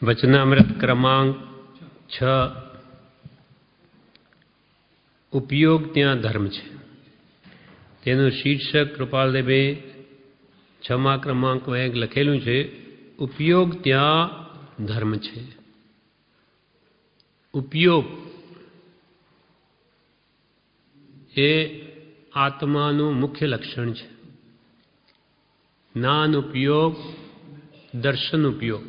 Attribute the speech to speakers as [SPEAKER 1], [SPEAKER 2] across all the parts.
[SPEAKER 1] वचनामृत क्रमांक 6 उपयोग ત્યાં ધર્મ છે તેનું શીર્ષક કૃપાલદેવે 6મા ક્રમાંક એક લખેલું છે ઉપયોગ ત્યાં ધર્મ છે। ઉપયોગ એ આત્માનું મુખ્ય લક્ષણ છે। જ્ઞાન ઉપયોગ, દર્શન ઉપયોગ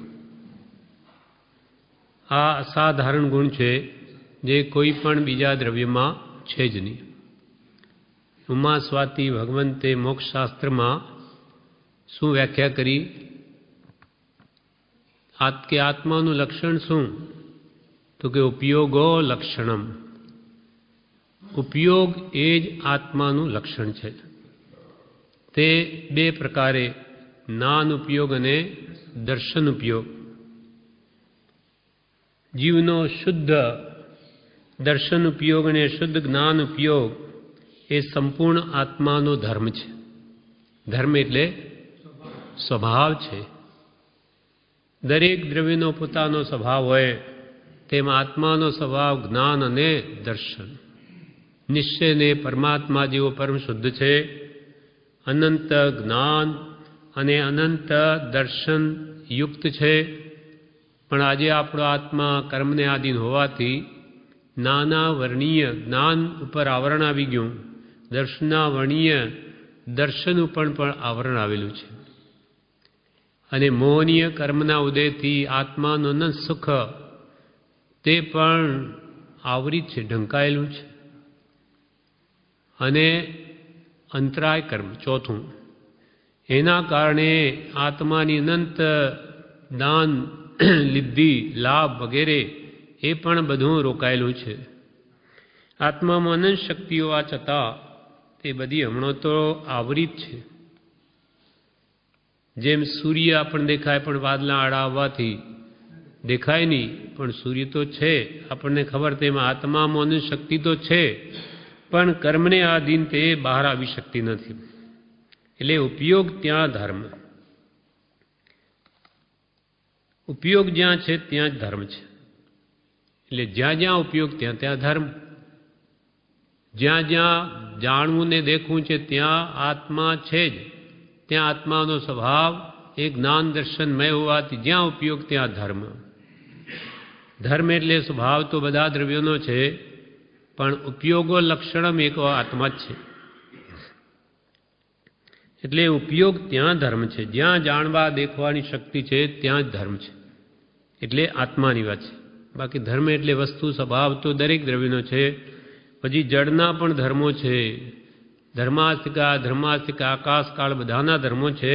[SPEAKER 1] આ અસાધારણ ગુણ છે જે કોઈ પણ બીજા દ્રવ્યમાં છે જ નહીં। ઉમા સ્વાતિ ભગવંતે મોક્ષશાસ્ત્રમાં શું વ્યાખ્યા કરી કે આત્માનું લક્ષણ શું? તો કે ઉપયોગો લક્ષણમ, ઉપયોગ એ જ આત્માનું લક્ષણ છે। તે બે પ્રકારે જ્ઞાન ઉપયોગ અને દર્શન ઉપયોગ। જીવનો શુદ્ધ દર્શન ઉપયોગ અને શુદ્ધ જ્ઞાન ઉપયોગ એ સંપૂર્ણ આત્માનો ધર્મ છે। ધર્મ એટલે સ્વભાવ છે। દરેક દ્રવ્યનો પોતાનો સ્વભાવ હોય તેમ આત્માનો સ્વભાવ જ્ઞાન અને દર્શન। નિશ્ચયને પરમાત્મા જેવો પરમ શુદ્ધ છે, અનંત જ્ઞાન અને અનંત દર્શન યુક્ત છે। પણ આજે આપણો આત્મા કર્મને આધીન હોવાથી નાના વર્ણીય જ્ઞાન ઉપર આવરણ આવી ગયું, દર્શના વર્ણીય દર્શન ઉપર પણ આવરણ આવેલું છે અને મોહનીય કર્મના ઉદયથી આત્માનું અનંત સુખ તે પણ આવરિત છે, ઢંકાયેલું છે। અને અંતરાય કર્મ ચોથું, એના કારણે આત્માની અનંત દાન લિદ્ધિ લાભ વગેરે એ પણ બધું રોકાયેલું છે। આત્મામાં અનંત શક્તિઓ આ છતાં તે બધી હમણાં તો આવરિત છે। જેમ સૂર્ય આપણને દેખાય પણ વાદળા આડા આવવાથી દેખાય નહીં, પણ સૂર્ય તો છે આપણને ખબર, તેમાં આત્મામાં અનંત શક્તિ તો છે પણ કર્મને આધીન તે બહાર આવી શકતી નથી। એટલે ઉપયોગ ત્યાં ધર્મ, ઉપયોગ જ્યાં છે ત્યાં જ ધર્મ છે। એટલે જ્યાં જ્યાં ઉપયોગ ત્યાં ત્યાં ધર્મ, જ્યાં જ્યાં જાણવું ને દેખવું છે ત્યાં આત્મા છે જ, ત્યાં આત્માનો સ્વભાવ એ જ્ઞાન દર્શનમય હોવાથી જ્યાં ઉપયોગ ત્યાં ધર્મ। ધર્મ એટલે સ્વભાવ તો બધા દ્રવ્યોનો છે પણ ઉપયોગો લક્ષણમ એક આત્મા જ છે। એટલે ઉપયોગ ત્યાં ધર્મ છે, જ્યાં જાણવા દેખવાની શક્તિ છે ત્યાં જ ધર્મ છે, એટલે આત્માની વાત છે। બાકી ધર્મ એટલે વસ્તુ સ્વભાવ તો દરેક દ્રવ્યનો છે। પછી જળના પણ ધર્મો છે, ધર્માસ્તિકા આકાશકાળ બધાના ધર્મો છે,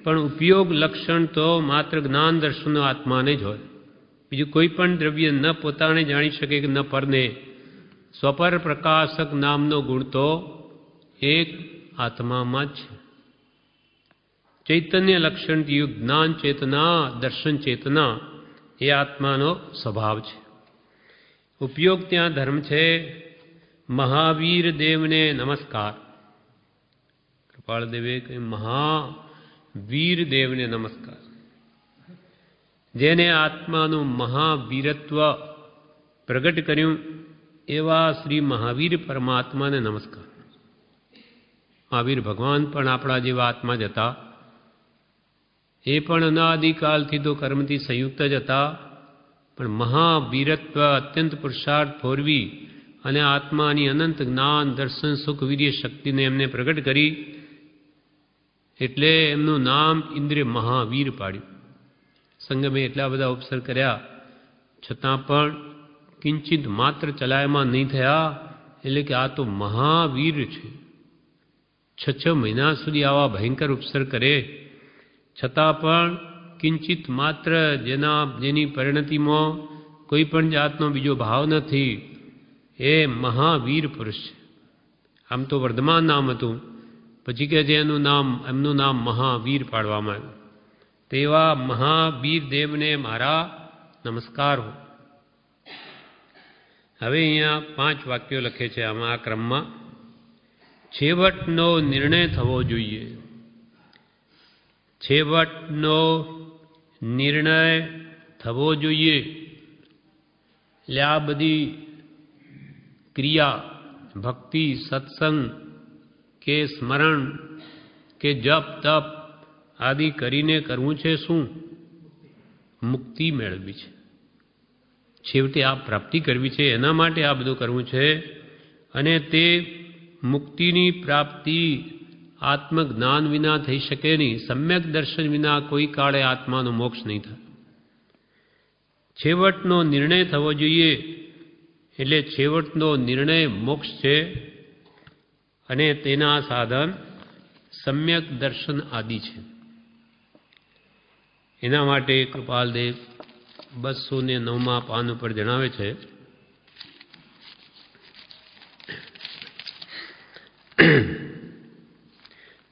[SPEAKER 1] પણ ઉપયોગ લક્ષણ તો માત્ર જ્ઞાન દર્શનનો આત્માને જ હોય। બીજું કોઈ પણ દ્રવ્ય ન પોતાને જાણી શકે કે ન પરને સ્વપર પ્રકાશક નામનો ગુણ તો એક આત્મામાં જ છે। ચૈતન્ય લક્ષણથી યુક્ત જ્ઞાન ચેતના દર્શન ચેતના એ આત્માનો સ્વભાવ છે। ઉપયોગ ત્યાં ધર્મ છે। મહાવીર દેવને નમસ્કાર। કૃપાળદેવે કહ્યું મહાવીર દેવને નમસ્કાર। જેને આત્માનું મહાવીરત્વ પ્રગટ કર્યું એવા શ્રી મહાવીર પરમાત્માને નમસ્કાર। મહાવીર ભગવાન પણ આપણા જેવા આત્મા જ હતા। એ પણ અનાદિકાલથી તો કર્મથી સંયુક્ત જ હતા, પણ મહાવીરત્વ અત્યંત પુરુષાર્થ ફોરવી અને આત્માની અનંત જ્ઞાન દર્શન સુખ વીર્ય શક્તિને એમને પ્રગટ કરી, એટલે એમનું નામ ઇન્દ્રે મહાવીર પાડ્યું। સંગમે એટલા બધા ઉપસર્ગ કર્યા છતાં પણ કિંચિત માત્ર ચલાયમાન નહીં થયા, એટલે કે આ તો મહાવીર છે। 6 મહિના સુધી આવા ભયંકર ઉપસર્ગ કરે છતાં પણ કિંચિત માત્ર જેની પરિણતિમાં કોઈ પણ જાતનો બીજો ભાવ નથી, એ મહાવીર પુરુષ છે। આમ તો વર્ધમાન નામ હતું, પછી કે જેનું નામ એમનું નામ મહાવીર પાડવામાં આવ્યું। તેવા મહાવીર દેવને મારા નમસ્કાર હો। હવે અહીંયા 5 વાક્યો લખે છે આમાં આ ક્રમમાં। છેવટનો નિર્ણય થવો જોઈએ। છેવટનો નિર્ણય થવો જોઈએ. એટલે આ બધી ક્રિયા ભક્તિ સત્સંગ કે સ્મરણ કે જપ તપ આદિ કરીને કરવું છે શું? મુક્તિ મેળવવી છે. છેવટે આ પ્રાપ્તિ કરવી છે, એના માટે આ બધું કરવું છે. અને તે મુક્તિની પ્રાપ્તિ આત્મજ્ઞાન વિના થઈ શકે નહીં. સમ્યક દર્શન વિના કોઈ કાળે આત્માનો મોક્ષ નહીં થાય. છેવટનો નિર્ણય થવો જોઈએ. એટલે છેવટનો નિર્ણય મોક્ષ છે અને તેના સાધન સમ્યક દર્શન આદિ છે. એના માટે કૃપાલદેવ 209 પાન ઉપર જણાવે છે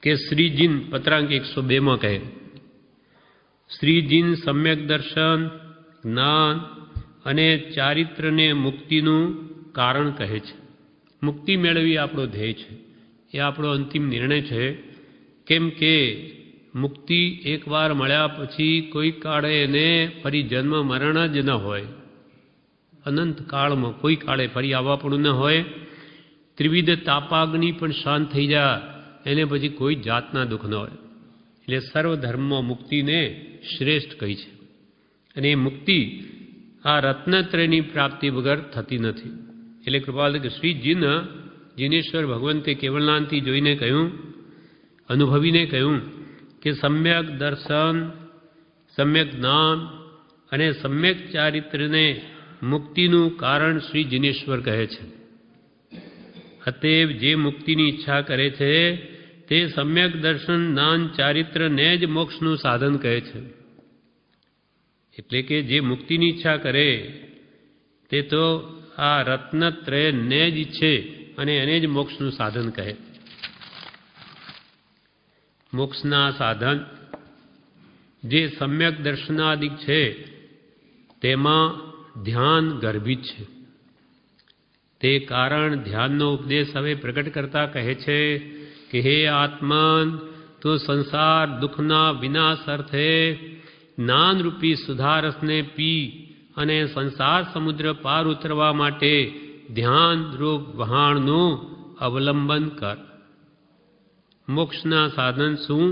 [SPEAKER 1] કે શ્રીજીન પત્રાંક 102 કહે, શ્રીજીન સમ્યક દર્શન જ્ઞાન અને ચારિત્રને મુક્તિનું કારણ કહે છે. મુક્તિ મેળવી આપણો ધ્યેય છે, એ આપણો અંતિમ નિર્ણય છે. કેમ કે મુક્તિ એકવાર મળ્યા પછી કોઈ કાળે એને ફરી જન્મ મરણ જ ન હોય. અનંત કાળમાં કોઈ કાળે ફરી આવવા પણ ન હોય. ત્રિવિધ તાપાગ્નિ પણ શાંત થઈ જાય, એને પછી કોઈ જાતના દુઃખ ન હોય. એટલે સર્વધર્મમાં મુક્તિને શ્રેષ્ઠ કહી છે. અને એ મુક્તિ આ રત્નત્રયની પ્રાપ્તિ વગર થતી નથી. એટલે કૃપાલ કે શ્રી જીનેશ્વર ભગવંતે કેવળનાંતિ જોઈને કહ્યું, અનુભવીને કહ્યું કે સમ્યક દર્શન, સમ્યક જ્ઞાન અને સમ્યક ચારિત્રને મુક્તિનું કારણ શ્રી જીનેશ્વર કહે છે. અતએવ જે મુક્તિની ઈચ્છા કરે છે તે સમ્યક દર્શન જ્ઞાન ચારિત્રને જ મોક્ષનું સાધન કહે છે. એટલે કે જે મુક્તિની ઈચ્છા કરે તે તો આ રત્નત્રયને જ ઈચ્છે અને એને જ મોક્ષનું સાધન કહે. મોક્ષના સાધન જે સમ્યક દર્શનાદિક છે તેમાં ધ્યાન ગર્ભિત છે. તે કારણ ધ્યાનનો ઉપદેશ હવે પ્રગટ કરતા કહે છે કે હે આત્મન, તો સંસાર દુઃખના વિનાશ અર્થે જ્ઞાનરૂપી સુધારસને પી અને સંસાર સમુદ્ર પાર ઉતરવા માટે ધ્યાનરૂપ વહાણનું અવલંબન કર. મોક્ષના સાધન શું?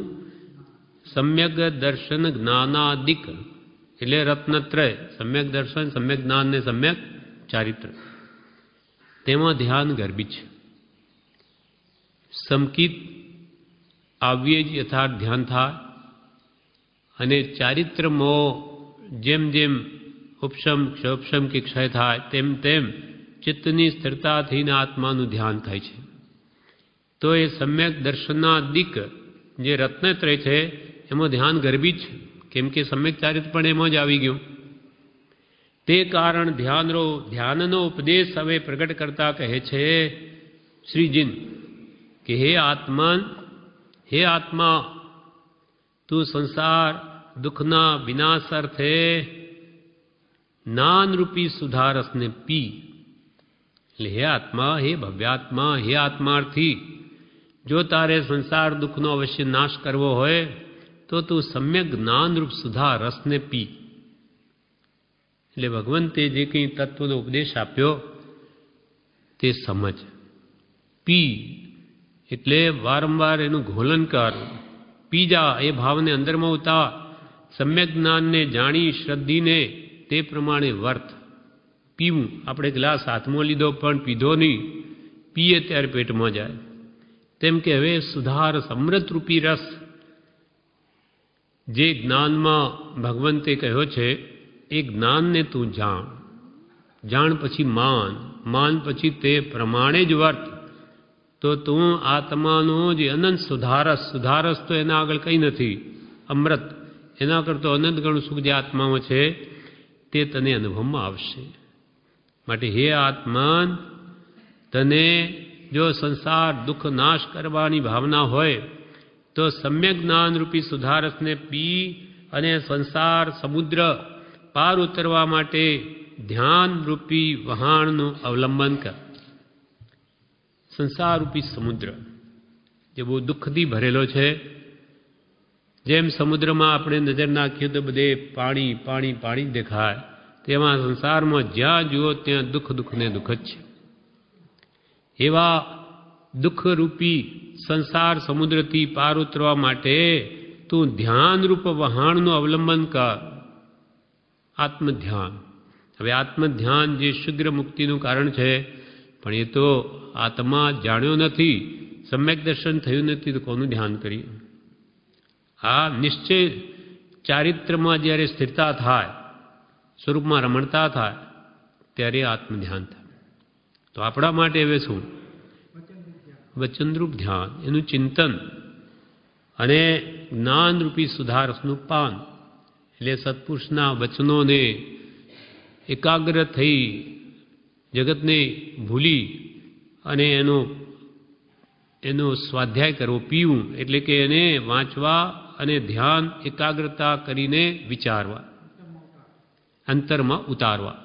[SPEAKER 1] સમ્યક દર્શન જ્ઞાનાદિક એટલે રત્નત્રય, સમ્યક દર્શન, સમ્યક જ્ઞાન ને સમ્યક ચારિત્ર. તેમાં ધ્યાન ગર્ભિત છે. સમકિત આવ્યે જ યથાર્થ ધ્યાન થાય અને ચારિત્રમાં જેમ જેમ ઉપશમ ક્ષોપશમ કે ક્ષય થાય તેમ તેમ ચિત્તની સ્થિરતા થઈને આત્માનું ધ્યાન થાય છે. તો એ સમ્યક દર્શનના દિક જે રત્નત્રય છે એમાં ધ્યાન ગર્ભિત છે. કેમ કે સમ્યક ચારિત્ર પણ એમાં જ આવી ગયું. તે કારણ ધ્યાનનો ઉપદેશ હવે પ્રગટ કરતા કહે છે શ્રીજીન કે હે આત્મન, હે આત્મા, તું સંસાર દુઃખના વિનાશ અર્થે જ્ઞાનરૂપી સુધારસને પી. એટલે હે આત્મા, હે ભવ્યાત્મા, હે આત્માર્થી, જો તારે સંસાર દુઃખનો અવશ્ય નાશ કરવો હોય તો તું સમ્યક જ્ઞાનરૂપ સુધા રસને પી. એટલે ભગવંતે જે કંઈ તત્વનો ઉપદેશ આપ્યો તે સમજ. પી એટલે વારંવાર એનું ઘોલન કર. પી જા, એ ભાવને અંદરમાં ઉતાર. સમ્યક જ્ઞાનને જાણી શ્રદ્ધીને તે પ્રમાણે વર્ત. પીવું, આપણે ગ્લાસ હાથમાં લીધો પણ પીધો નહીં, પીએ ત્યારે પેટમાં જાય. તેમ કે હવે સુધાર સમૃદ્ધરૂપી રસ જે જ્ઞાનમાં ભગવંતે કહ્યો છે એ જ્ઞાનને તું જાણ. જાણ પછી માન પછી તે પ્રમાણે જ વર્ત. તો તું આત્માનો જે અનંત સુધારસ તો એના આગળ કંઈ નથી, અમૃત, એના કરતો અનંત ગણું સુખ જે આત્મામાં છે તે તને અનુભવમાં આવશે. માટે હે આત્મન, તને જો સંસાર દુઃખ નાશ કરવાની ભાવના હોય તો સમ્યક જ્ઞાનરૂપી સુધારસને પી અને સંસાર સમુદ્ર પાર ઉતરવા માટે ધ્યાનરૂપી વહાણનું અવલંબન કર. સંસારરૂપી સમુદ્ર જે બહુ દુઃખથી ભરેલો છે જેમ સમુદ્રમાં આપણે નજર નાખીએ તો બધે પાણી પાણી પાણી દેખાય, તેમાં સંસારમાં જ્યાં જુઓ ત્યાં દુઃખ દુઃખ ને દુઃખ જ છે. એવા દુઃખરૂપી સંસાર સમુદ્રથી પાર ઉતરવા માટે તું ધ્યાનરૂપ વહાણનું અવલંબન કર, આત્મધ્યાન. હવે આત્મધ્યાન જે શીઘ્ર મુક્તિનું કારણ છે, પણ એ તો આત્મા જાણ્યો નથી, સમ્યક દર્શન થયું નથી, તો કોનું ધ્યાન કરીએ? આ નિશ્ચય ચારિત્રમાં જ્યારે સ્થિરતા થાય, સ્વરૂપમાં રમણતા થાય, ત્યારે આત્મધ્યાન થાય. તો આપણા માટે હવે શું? વચનરૂપ ધ્યાન, એનું ચિંતન અને જ્ઞાનરૂપી સુધારસનું પાન, એટલે સત્પુરુષના વચનોને એકાગ્ર થઈ જગતને ભૂલી અને એનો સ્વાધ્યાય કરવો, પીવું, એટલે કે એને વાંચવા અને ધ્યાન એકાગ્રતા કરીને વિચારવા, અંતરમાં ઉતારવા.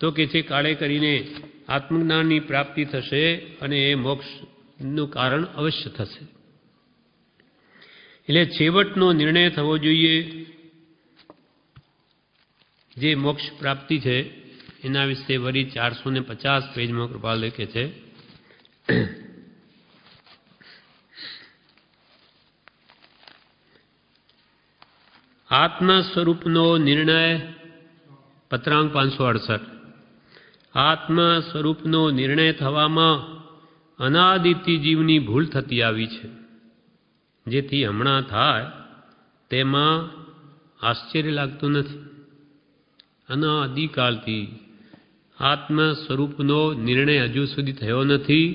[SPEAKER 1] તો કે છે કાળે કરીને આત્મજ્ઞાનની પ્રાપ્તિ થશે અને એ મોક્ષનું કારણ અવશ્ય થશે. એટલે છેવટનો નિર્ણય થવો જોઈએ. જે મોક્ષ પ્રાપ્તિ છે એના વિશે વળી 450 પેજમાં કૃપાલ લખે છે. આત્મા સ્વરૂપનો નિર્ણય, પત્રાંક 568. આત્મા સ્વરૂપનો નિર્ણય થવામાં અનાદિથી જીવની ભૂલ થતી આવી છે. જેથી હમણાં થાય તેમાં આશ્ચર્ય લાગતું નથી. અનાદિકાળથી આત્મ સ્વરૂપનો નિર્ણય હજુ સુધી થયો નથી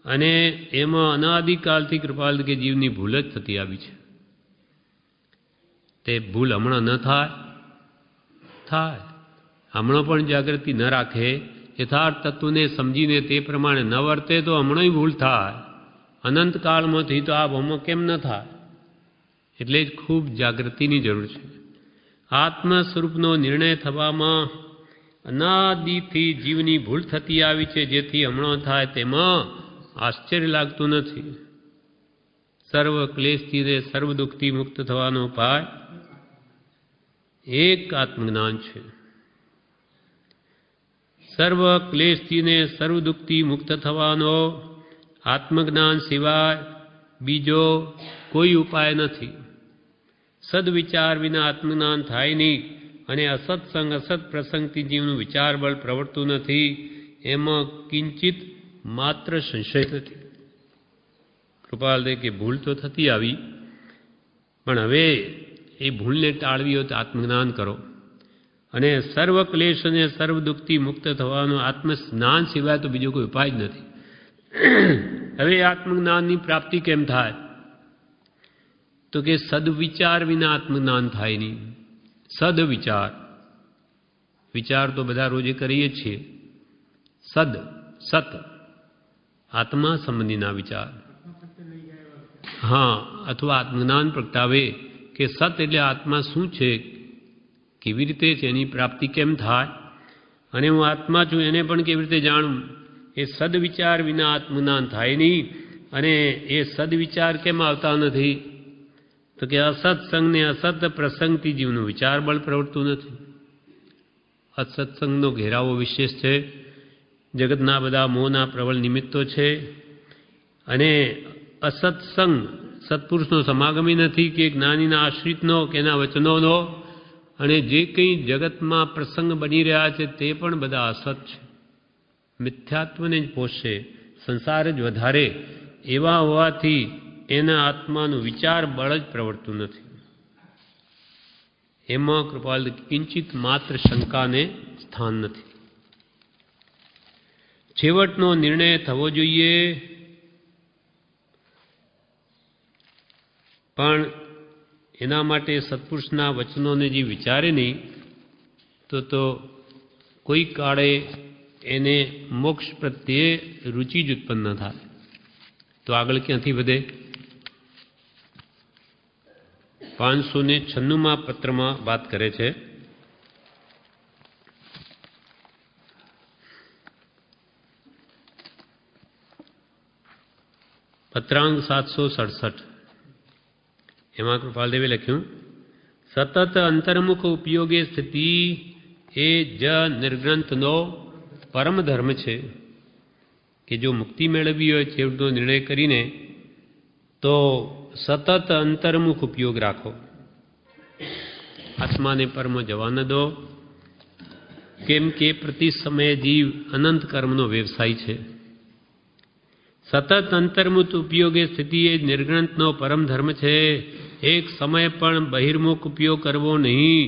[SPEAKER 1] અને એમાં અનાદિકાળથી કૃપાલ કે જીવની ભૂલ જ થતી આવી છે. તે ભૂલ હમણાં ન થાય. હમણાં પણ જાગૃતિ ન રાખે, યથાર્થ તત્વને સમજીને તે પ્રમાણે ન વર્તે તો હમણાં ભૂલ થાય. અનંતકાળમાંથી તો આ ભૂલમાં કેમ ન થાય? એટલે જ ખૂબ જાગૃતિની જરૂર છે. આત્મ સ્વરૂપનો નિર્ણય થવામાં અનાદિથી જીવની ભૂલ થતી આવી છે. જેથી હમણાં થાય તેમાં આશ્ચર્ય લાગતું નથી. સર્વ ક્લેશથી ને સર્વ દુઃખથી મુક્ત થવાનો ઉપાય એક આત્મજ્ઞાન છે. સર્વ ક્લેશથી ને સર્વ દુઃખથી મુક્ત થવાનો આત્મજ્ઞાન સિવાય બીજો કોઈ ઉપાય નથી. સદવિચાર વિના આત્મજ્ઞાન થાય નહીં અને અસત્સંગ અસત પ્રસંગથી જીવનું વિચાર બળ પ્રવર્તું નથી. એમાં કિંચિત માત્ર સંશય નથી. કૃપાલ દે કે ભૂલ તો થતી આવી, પણ હવે એ ભૂલને ટાળવી હોય તો આત્મજ્ઞાન કરો અને સર્વ ક્લેશ અને સર્વ દુઃખથી મુક્ત થવાનો આત્મસ્નાન સિવાય તો બીજો કોઈ ઉપાય જ નથી. હવે આત્મજ્ઞાનની પ્રાપ્તિ કેમ થાય? તો કે સદવિચાર વિના આત્મજ્ઞાન થાય નહીં. સદવિચાર, વિચાર તો બધા રોજે કરીએ છીએ. સત આત્મા સંબંધીના વિચાર, હા, અથવા આત્મજ્ઞાન પ્રગટાવે કે સત એટલે આત્મા શું છે, કેવી રીતે છે, એની પ્રાપ્તિ કેમ થાય, અને હું આત્મા છું એને પણ કેવી રીતે જાણું. એ સદવિચાર વિના આત્મજ્ઞાન થાય નહીં. અને એ સદવિચાર કેમ આવતા નથી? તો કે અસત્સંગ ને અસત પ્રસંગથી જીવનું વિચાર બળ પ્રવર્તું નથી. અસત્સંગનો ઘેરાવો વિશેષ છે. જગતના બધા મોહના પ્રબળ નિમિત્તો છે અને અસત્સંગ સત્પુરુષનો સમાગમી નથી કે જ્ઞાનીના આશ્રિતનો કે એના વચનોનો, અને જે કંઈ જગતમાં પ્રસંગ બની રહ્યા છે તે પણ બધા અસત છે. મિથ્યાત્વને જ પોષે, સંસાર જ વધારે, એવા હોવાથી એના આત્માનું વિચાર બળ જ પ્રવર્તું નથી. એમાં કૃપાલ કિંચિત માત્ર શંકાને સ્થાન નથી. છેવટનો નિર્ણય થવો જોઈએ, પણ એના માટે સત્પુરુષના વચનોને જે વિચારે નહીં તો કોઈ કાળે એને મોક્ષ પ્રત્યે રુચિ જ ઉત્પન્ન ન થાય. તો આગળ ક્યાંથી વધે? 596માં પત્રમાં વાત કરે છે. પત્રાંક 767. એમાં કૃપાલદેવે લખ્યું, સતત અંતર્મુખ ઉપયોગે સ્થિતિ એ જ નિર્ગ્રંથનો પરમ ધર્મ છે કે જો મુક્તિ મેળવવી હોય છેવટનો નિર્ણય કરીને તો સતત અંતર્મુખ ઉપયોગ રાખો. આત્માને પરમ જવા ન દો, કેમ કે પ્રતિ સમયે જીવ અનંત કર્મનો વ્યવસાય છે. સતત અંતર્મુખ ઉપયોગે સ્થિતિ એ નિર્ગ્રંથનો પરમ ધર્મ છે. એક સમય પણ બહિર્મુખ ઉપયોગ કરવો નહીં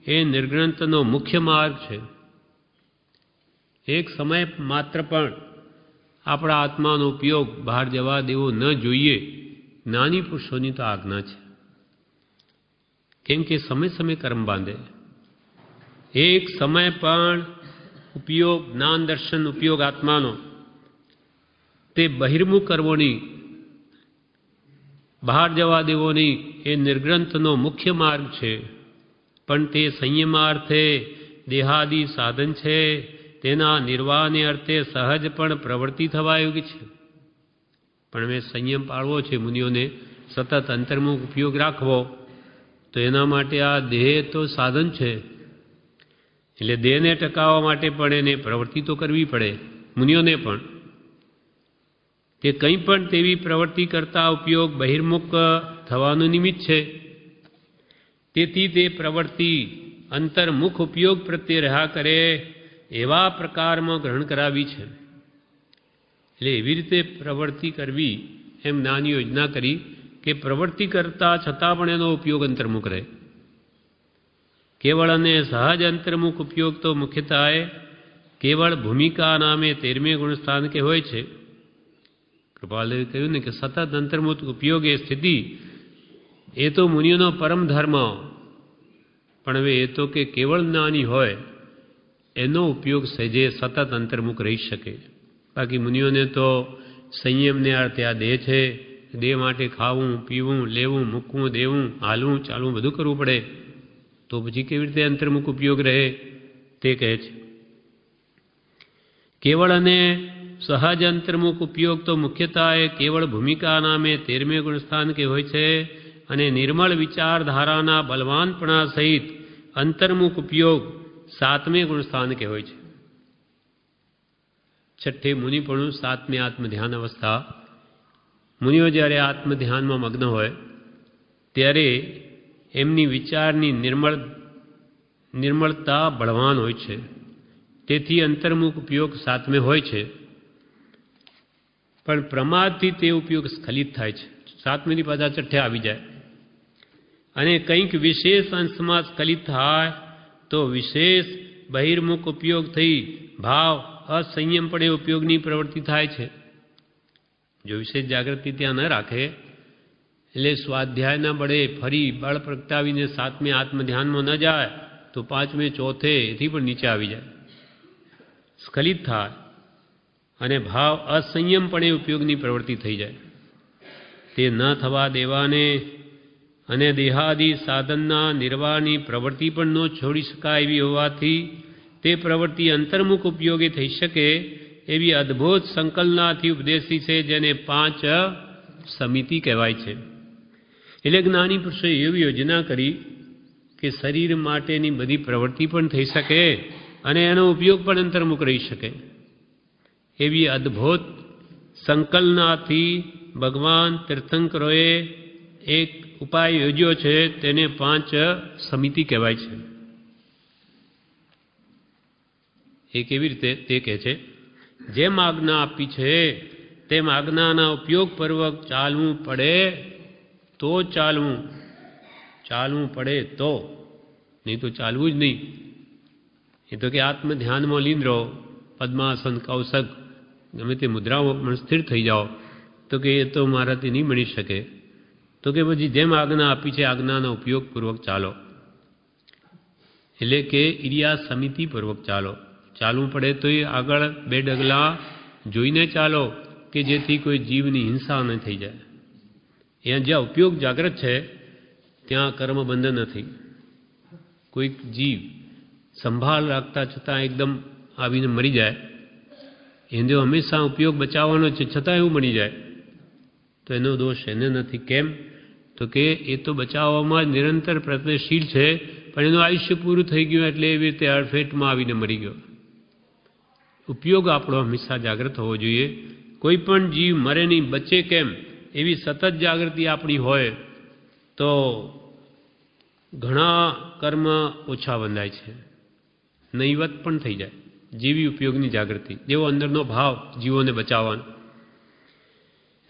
[SPEAKER 1] એ નિર્ગ્રંથનો મુખ્ય માર્ગ છે. એક સમય માત્ર પણ આપણા આત્માનો ઉપયોગ બહાર જવા દેવો ન જોઈએ. જ્ઞાની પુરુષોની તો આજ્ઞા છે, કેમ કે સમય સમય કર્મ બાંધે. એક સમય પણ ઉપયોગ, જ્ઞાન દર્શન ઉપયોગ આત્માનો તે બહિર્મુખ કરવો નહીં, બહાર જવા દેવો નહીં. એ નિર્ગ્રંથનો મુખ્ય માર્ગ છે, પણ તે સંયમાર્થે દેહાદિ સાધન છે. તેના નિર્વાહને અર્થે સહજ પણ પ્રવૃત્તિ થવા યોગ્ય છે. પણ મેં સંયમ પાળવો છે મુનિઓને, સતત અંતર્મુખ ઉપયોગ રાખવો, તો એના માટે આ દેહ તો સાધન છે. એટલે દેહને ટકાવવા માટે પણ એને પ્રવૃત્તિ તો કરવી પડે મુનિઓને પણ. તે કંઈ પણ તેવી પ્રવૃત્તિ કરતા ઉપયોગ બહિર્મુખ થવાનું નિમિત્ત છે. તેથી તે પ્રવૃત્તિ અંતર્મુખ ઉપયોગ પ્રત્યે રહ્યા કરે એવા પ્રકારમાં ગ્રહણ કરાવી છે. એટલે એવી રીતે પ્રવૃત્તિ કરવી એમ જ્ઞાની યોજના કરી કે પ્રવૃત્તિ કરતા છતાં પણ એનો ઉપયોગ અંતર્મુખ રહે. કેવળ અને સહજ અંતર્મુખ ઉપયોગ તો મુખ્યતઃ કેવળ ભૂમિકા નામે 13મે ગુણસ્થાન કે હોય છે. કૃપાલદેવે કહ્યું ને કે સતત અંતર્મુખ ઉપયોગ એ સ્થિતિ એ તો મુનિઓનો પરમ ધર્મ. પણ હવે એ તો કે કેવળ જ્ઞાની હોય એનો ઉપયોગ સહેજે સતત અંતર્મુખ રહી શકે. બાકી મુનિઓને તો સંયમને અર્થે આ દેહ છે, દેહ માટે ખાવું, પીવું, લેવું, મૂકવું, દેવું, હાલવું, ચાલવું બધું કરવું પડે. તો પછી કેવી રીતે અંતર્મુખ ઉપયોગ રહે તે કહે છે. કેવળ અને સહજ અંતર્મુખ ઉપયોગ તો મુખ્યતઃ એ કેવળ ભૂમિકા નામે 13મે ગુણસ્થાન કે હોય છે. અને નિર્મળ વિચારધારાના બલવાનપણા સહિત અંતર્મુખ ઉપયોગ 7મે ગુણસ્થાન કે હોય છે. છઠ્ઠે મુનિપણું, 7મી આત્મધ્યાન અવસ્થા. મુનિઓ જ્યારે આત્મધ્યાનમાં મગ્ન હોય ત્યારે એમની વિચારની નિર્મળતા બળવાન હોય છે. તેથી અંતર્મુખ ઉપયોગ 7મે હોય છે. પણ પ્રમાદથી તે ઉપયોગ સ્ખલિત થાય છે. 7મેથી પાછા છઠ્ઠે આવી જાય અને કંઈક વિશેષ અંશમાં સ્ખલિત થાય તો વિશેષ બહિર્મુખ ઉપયોગ થઈ ભાવ અસંયમપણે ઉપયોગની પ્રવૃત્તિ થાય છે. જો વિશેષ જાગૃતિ ત્યાં ન રાખે એટલે સ્વાધ્યાયના બળે ફરી બળ પ્રગટાવીને 7મે આત્મધ્યાનમાં ન જાય તો 5મે ચોથે એથી પણ નીચે આવી જાય, સ્ખલિત થાય અને ભાવ અસંયમપણે ઉપયોગની પ્રવૃત્તિ થઈ જાય. તે ન થવા દેવાને અને દેહાદિ સાધનના નિર્વાહની પ્રવૃત્તિ પણ ન છોડી શકાય એવી હોવાથી તે પ્રવૃત્તિ અંતર્મુખ ઉપયોગી થઈ શકે એવી અદ્ભુત સંકલ્પનાથી ઉપદેશી છે, જેને 5 સમિતિ કહેવાય છે. એટલે જ્ઞાની પુરુષોએ એવી યોજના કરી કે શરીર માટેની બધી પ્રવૃત્તિ પણ થઈ શકે અને એનો ઉપયોગ પણ અંતર્મુખ રહી શકે એવી અદ્ભુત સંકલ્પનાથી ભગવાન તીર્થંકરોએ એક ઉપાય યોજ્યો છે. તેને 5 સમિતિ કહેવાય છે. એ કેવી રીતે તે કહે છે, જેમ આજ્ઞા આપી છે તેમ આજ્ઞાના ઉપયોગપૂર્વક ચાલવું પડે તો ચાલવું પડે તો, નહીં તો ચાલવું જ નહીં. એ તો કે આત્મધ્યાનમાં લીન રહો, પદ્માસન, કૌશક ગમે તે મુદ્રાઓ પણ સ્થિર થઈ જાઓ, તો કે એ તો મારાથી નહીં બની શકે. તો કે પછી જેમ આજ્ઞા આપી છે આજ્ઞાનો ઉપયોગપૂર્વક ચાલો. એટલે કે ઇરિયા સમિતિપૂર્વક ચાલો. ચાલવું પડે તો એ આગળ 2 ડગલા જોઈને ચાલો કે જેથી કોઈ જીવની હિંસા ન થઈ જાય. અહીંયા જ્યાં ઉપયોગ જાગ્રત છે ત્યાં કર્મબંધન નથી. કોઈક જીવ સંભાળ રાખતા છતાં એકદમ આવીને મરી જાય, એને હંમેશા ઉપયોગ બચાવવાનો છે છતાં એવું બની જાય તો એનો દોષ એને નથી. કેમ? તો કે એ તો બચાવવામાં નિરંતર પ્રયત્નશીલ છે, પણ એનું આયુષ્ય પૂરું થઈ ગયું એટલે એવી રીતે અડફેટમાં આવીને મરી ગયો. ઉપયોગ આપણો હંમેશા જાગૃત હોવો જોઈએ. કોઈ પણ જીવ મરે નહીં, બચે કેમ એવી સતત જાગૃતિ આપણી હોય તો ઘણા કર્મ ઓછા બંધાય છે, નહીવત પણ થઈ જાય. જીવી ઉપયોગની જાગૃતિ, જેવો અંદરનો ભાવ જીવોને બચાવવાનો.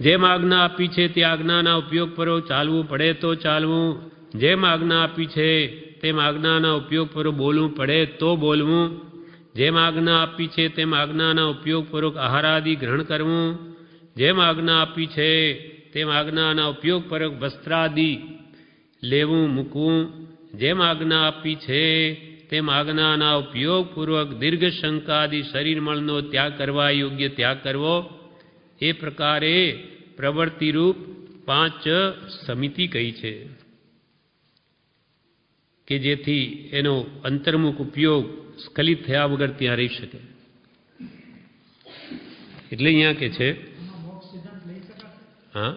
[SPEAKER 1] જેમ આજ્ઞા આપી છે તે આજ્ઞાના ઉપયોગ પર ચાલવું પડે તો ચાલવું, જેમ આજ્ઞા આપી છે તેમ આજ્ઞાના ઉપયોગ પર બોલવું પડે તો બોલવું, જેમ આજ્ઞા આપી છે તેમ આજ્ઞાના ઉપયોગપૂર્વક આહારાદિ ગ્રહણ કરવું, જેમ આજ્ઞા આપી છે તેમ આજ્ઞાના ઉપયોગપૂર્વક વસ્ત્રાદિ લેવું મૂકવું, જેમ આજ્ઞા આપી છે તેમ આજ્ઞાના ઉપયોગપૂર્વક દીર્ઘ શંકાદિ શરીર મળનો ત્યાગ કરવા યોગ્ય ત્યાગ કરવો. એ પ્રકારે પ્રવૃત્તિરૂપ 5 સમિતિ કહી છે કે જેથી એનો અંતર્મુખ ઉપયોગ સ્ખલિત થયા વગર ત્યાં રહી શકે. એટલે અહીંયા કે છે હા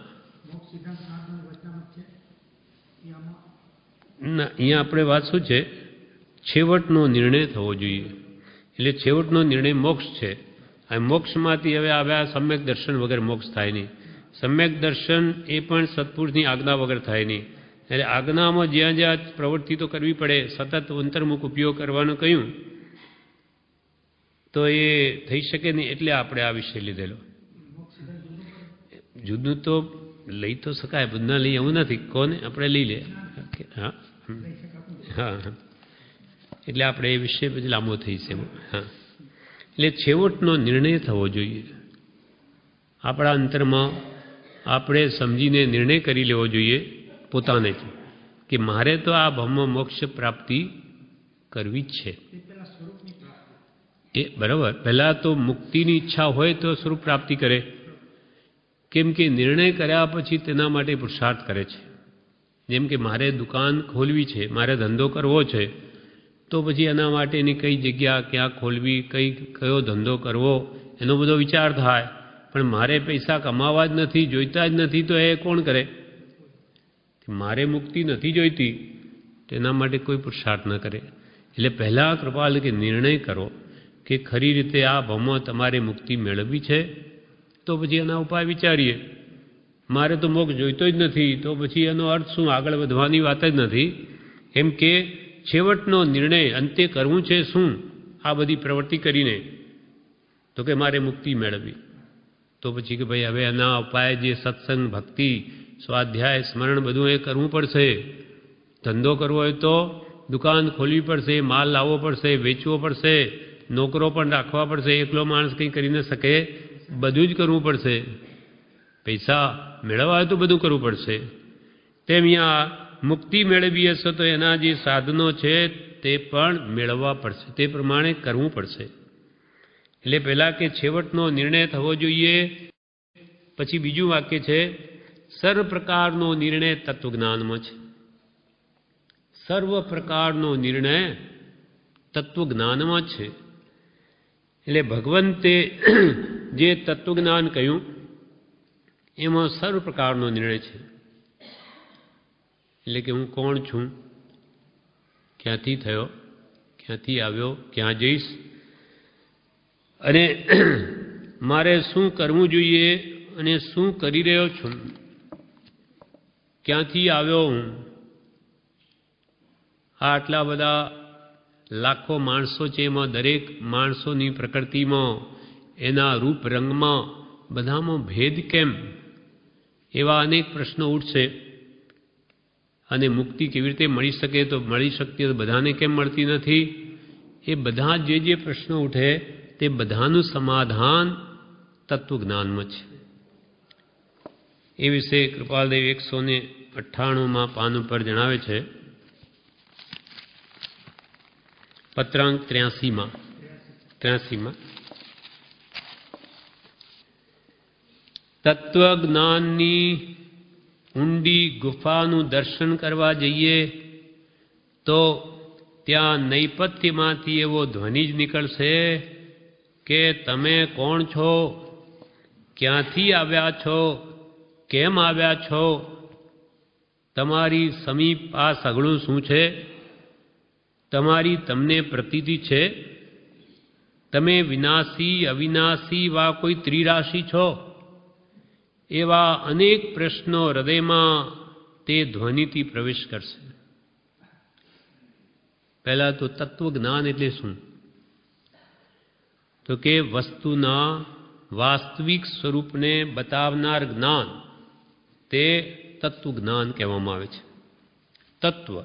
[SPEAKER 1] ના, અહીંયા આપણે વાત શું છે, છેવટનો નિર્ણય થવો જોઈએ. એટલે છેવટનો નિર્ણય મોક્ષ છે. આ મોક્ષમાંથી હવે આવ્યા સમ્યક દર્શન વગર મોક્ષ થાય નહીં. સમ્યક દર્શન એ પણ સત્પુરુષની આજ્ઞા વગર થાય નહીં. એટલે આજ્ઞામાં જ્યાં જ્યાં પ્રવૃત્તિ તો કરવી પડે, સતત અંતર્મુખ ઉપયોગ કરવાનું કહ્યું તો એ થઈ શકે નહીં. એટલે આપણે આ વિષય લીધેલો. જુદું તો લઈ તો શકાય, બધા લઈ એવું નથી, કોને આપણે લઈ લે. હા હા, એટલે આપણે એ વિષય પછી લાંબો થઈ છે. હા, એટલે છેવટનો નિર્ણય થવો જોઈએ. આપણા અંતરમાં આપણે સમજીને નિર્ણય કરી લેવો જોઈએ પોતાને કે મારે તો આ બ્રહ્મ મોક્ષ પ્રાપ્તિ કરવી જ છે. એ બરાબર, પહેલાં તો મુક્તિની ઈચ્છા હોય તો સ્વરૂપ પ્રાપ્તિ કરે, કેમ કે નિર્ણય કર્યા પછી તેના માટે પુરુષાર્થ કરે છે. જેમ કે મારે દુકાન ખોલવી છે, મારે ધંધો કરવો છે, તો પછી એના માટેની કઈ જગ્યા ક્યાં ખોલવી, કયો ધંધો કરવો, એનો બધો વિચાર થાય. પણ મારે પૈસા કમાવા જ નથી, જોઈતા જ નથી, તો એ કોણ કરે? મારે મુક્તિ નથી જોઈતી, તેના માટે કોઈ પુરુષાર્થ ન કરે. એટલે પહેલાં કૃપાલ કે નિર્ણય કરો કે ખરી રીતે આ ભવમાં તમારે મુક્તિ મેળવવી છે, તો પછી એના ઉપાય વિચારીએ. મારે તો મોક્ષ જોઈતો જ નથી, તો પછી એનો અર્થ શું? આગળ વધવાની વાત જ નથી. એમ કે છેવટનો નિર્ણય અંતે કરવું છે શું? આ બધી પ્રવૃત્તિ કરીને તો કે મારે મુક્તિ મેળવવી, તો પછી કે ભાઈ હવે એના ઉપાય જે સત્સંગ, ભક્તિ, સ્વાધ્યાય, સ્મરણ બધું એ કરવું પડશે. ધંધો કરવો હોય તો દુકાન ખોલવી પડશે, માલ લાવવો પડશે, વેચવો પડશે, નોકરો પણ રાખવા પડશે. એકલો માણસ કંઈ કરી ન શકે, બધું જ કરવું પડશે. પૈસા મેળવવા હોય તો બધું કરવું પડશે. તેમ અહીંયા મુક્તિ મેળવી હશે તો એના જે સાધનો છે તે પણ મેળવવા પડશે, તે પ્રમાણે કરવું પડશે. એટલે પહેલાં કે છેવટનો નિર્ણય થવો જોઈએ. પછી બીજું વાક્ય છે સર્વ પ્રકારનો નિર્ણય તત્વજ્ઞાનમાં છે. સર્વ પ્રકારનો નિર્ણય તત્વજ્ઞાનમાં છે. એટલે ભગવંતે જે તત્વજ્ઞાન કહ્યું એમાં સર્વ પ્રકારનો નિર્ણય છે. એટલે કે હું કોણ છું, ક્યાંથી થયો, ક્યાંથી આવ્યો, ક્યાં જઈશ, અને મારે શું કરવું જોઈએ અને શું કરી રહ્યો છું, ક્યાંથી આવ્યો હું. આટલા બધા લાખો માણસો છે, એમાં દરેક માણસોની પ્રકૃતિમાં, એના રૂપ રંગમાં બધામાં ભેદ કેમ? એવા અનેક પ્રશ્નો ઉઠશે. અને મુક્તિ કેવી રીતે મળી શકે? તો મળી શકતી તો બધાને કેમ મળતી નથી? એ બધા જે પ્રશ્નો ઉઠે તે બધાનું સમાધાન તત્વજ્ઞાનમાં છે. એ વિશે કૃપાલદેવ 198માં પાન ઉપર જણાવે છે, પત્રાંક 83માં તત્વજ્ઞાનની ઊંડી ગુફાનું દર્શન કરવા જઈએ તો ત્યાં નૈપથ્યમાંથી એવો ધ્વનિ જ નીકળશે કે તમે કોણ છો, ક્યાંથી આવ્યા છો, કેમ આવ્યા છો. તમારી સમીપ આ સઘળું શું છે? તમારી તમને પ્રતીતિ છે? તમે વિનાશી અવિનાશી વા કોઈ ત્રિરાશી છો? એવા અનેક પ્રશ્નો હૃદયમાં તે ધ્વનિથી પ્રવેશ કરશે. પહેલા તો તત્વજ્ઞાન એટલે શું? તો કે વસ્તુના વાસ્તવિક સ્વરૂપને બતાવનાર જ્ઞાન, તે તત્વજ્ઞાન કહેવામાં આવે છે. તત્વ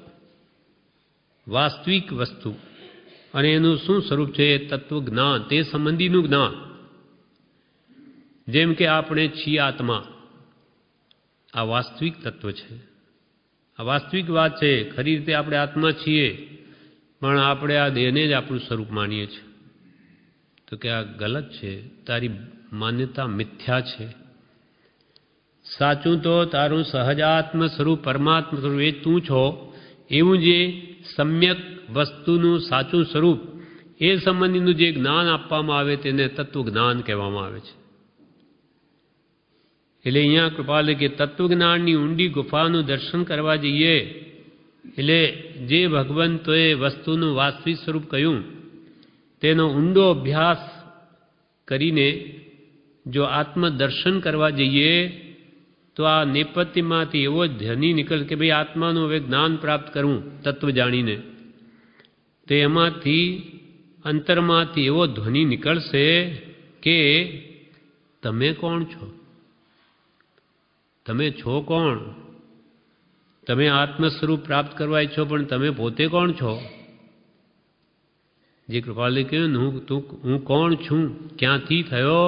[SPEAKER 1] વાસ્તવિક વસ્તુ અને એનું શું સ્વરૂપ છે? તત્વજ્ઞાન, તે સંબંધીનું જ્ઞાન. જેમ કે આપણે છીએ આત્મા, આ વાસ્તવિક તત્વ છે, આ વાસ્તવિક વાત છે. ખરી રીતે આપણે આત્મા છીએ, પણ આપણે આ દેહને જ આપણું સ્વરૂપ માનીએ છીએ. તો કે આ ગલત છે, તારી માન્યતા મિથ્યા છે. સાચું તો તારું સહજાત્મ સ્વરૂપ, પરમાત્મા સ્વરૂપ એ તું છો. એવું જે સમ્યક વસ્તુનું સાચું સ્વરૂપ, એ સંબંધીનું જે જ્ઞાન આપવામાં આવે તેને તત્વજ્ઞાન કહેવામાં આવે છે. એટલે અહીંયા કૃપાલે કે તત્વજ્ઞાનની ઊંડી ગુફાનું દર્શન કરવા જઈએ એટલે જે ભગવંતોએ વસ્તુનું વાસ્તવિક સ્વરૂપ કહ્યું તેનો ઊંડો અભ્યાસ કરીને જો આત્મદર્શન કરવા જઈએ તો આ નેપથ્યમાંથી એવો ધ્વનિ નીકળે કે ભાઈ આત્માનું હવે જ્ઞાન પ્રાપ્ત કરવું તત્વ જાણીને, તો એમાંથી અંતરમાંથી એવો ધ્વનિ નીકળશે કે તમે કોણ છો? તમે છો કોણ? તમે આત્મ સ્વરૂપ પ્રાપ્ત કરવા ઈચ્છો, પણ તમે પોતે કોણ છો? જે કૃપાલે કહ્યું હું કોણ છું, ક્યાંથી થયો,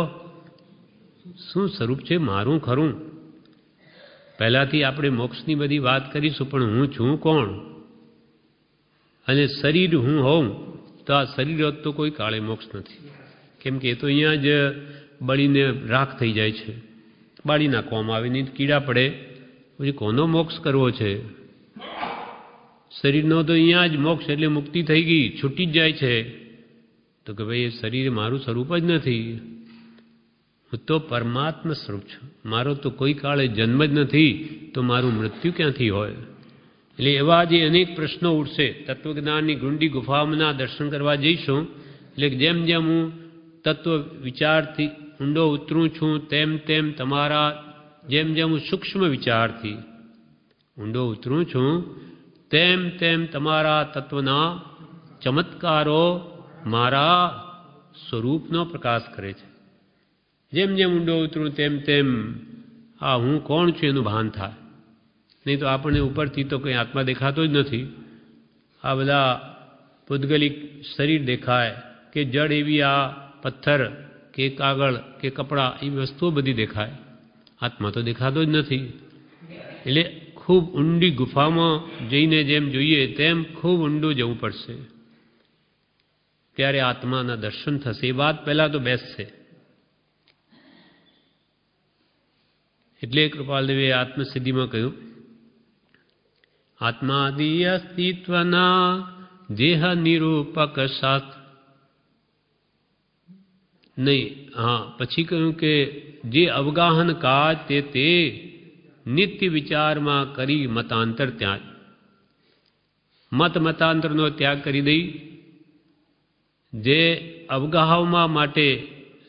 [SPEAKER 1] શું સ્વરૂપ છે મારું ખરું. પહેલાથી આપણે મોક્ષની બધી વાત કરીશું, પણ હું છું કોણ? અને શરીર હું હોઉં તો આ શરીર હોત તો કોઈ કાળે મોક્ષ નથી. કેમ કે એ તો અહીંયા જ બળીને રાખ થઈ જાય છે, બાળી નાખવામાં આવે, નહીં કીડા પડે, પછી કોનો મોક્ષ કરવો છે? શરીરનો તો અહીંયા જ મોક્ષ એટલે મુક્તિ થઈ ગઈ, છૂટી જ જાય છે. તો કે ભાઈ એ શરીર મારું સ્વરૂપ જ નથી, હું તો પરમાત્મા સ્વરૂપ છું, મારો તો કોઈ કાળે જન્મ જ નથી, તો મારું મૃત્યુ ક્યાંથી હોય? એટલે એવા જે અનેક પ્રશ્નો ઉઠશે. તત્વજ્ઞાનની ગુંડી ગુફાઓના દર્શન કરવા જઈશું એટલે જેમ જેમ હું તત્વ વિચારથી ઊંડો ઉતરું છું તેમ તેમ તમારા, જેમ જેમ હું સૂક્ષ્મ વિચારથી ઊંડો ઉતરું છું તેમ તેમ તમારા તત્વના ચમત્કારો મારા સ્વરૂપનો પ્રકાશ કરે છે. જેમ જેમ ઊંડો ઉતરું તેમ તેમ આ હું કોણ છું એનું ભાન થાય. નહીં તો આપણને ઉપરથી તો કંઈ આત્મા દેખાતો જ નથી. આ બધા પૂદગલિક શરીર દેખાય કે જડ એવી આ પથ્થર કે કાગળ કે કપડાં એવી વસ્તુઓ બધી દેખાય, આત્મા તો દેખાતો જ નથી. એટલે ખૂબ ઊંડી ગુફામાં જઈને જેમ જોઈએ તેમ ખૂબ ઊંડું જવું પડશે, ત્યારે આત્માના દર્શન થશે. એ વાત પહેલાં તો બેસશે. એટલે કૃપાલદેવે આત્મસિદ્ધિમાં કહ્યું, આત્માદિ અસ્તિત્વના દેહ નિરૂપક શાસ્ત્ર નહીં. હા, પછી કહ્યું કે જે અવગાહન કાજ તે નિત્ય વિચારમાં કરી મતાંતર ત્યાગ. મતાંતરનો ત્યાગ કરી દઈ. જે અવગાહવા માટે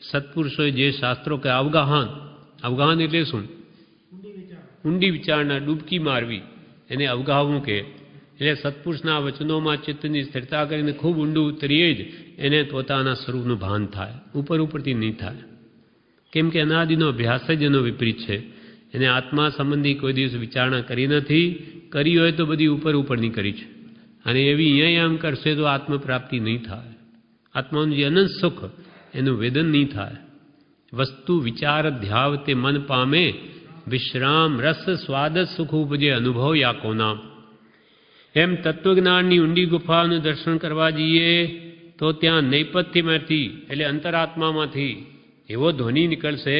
[SPEAKER 1] સત્પુરુષોએ જે શાસ્ત્રો કે અવગાહન એટલે શું? ઊંડી વિચારના ડૂબકી મારવી, એને અવગાહવું કે. એટલે સત્પુરુષના વચનોમાં ચિત્તની સ્થિરતા કરીને ખૂબ ઊંડું ઉતરીએ જ એને પોતાના સ્વરૂપનું ભાન થાય, ઉપરથી નહીં થાય. કેમ કે અનાદિનો અભ્યાસ જ એનો વિપરીત છે. એને આત્મા સંબંધી કોઈ દિવસ વિચારણા કરી નથી, કરી હોય તો બધી ઉપરની કરી છે. અને એવી અહીંયા આમ કરશે તો આત્મપ્રાપ્તિ નહીં થાય. આત્માનું જે અનંત સુખ એનું વેદન નહીં થાય. વસ્તુ વિચાર ધ્યાવ તે મન પામે, વિશ્રામ રસ સ્વાદ સુખ ઉપજે અનુભવ યા કોનામ. એમ તત્વજ્ઞાનની ઊંડી ગુફાનું દર્શન કરવા જઈએ તો ત્યાં નૈપથ્યમાંથી એટલે અંતરાત્મામાંથી એવો ધ્વનિ નીકળશે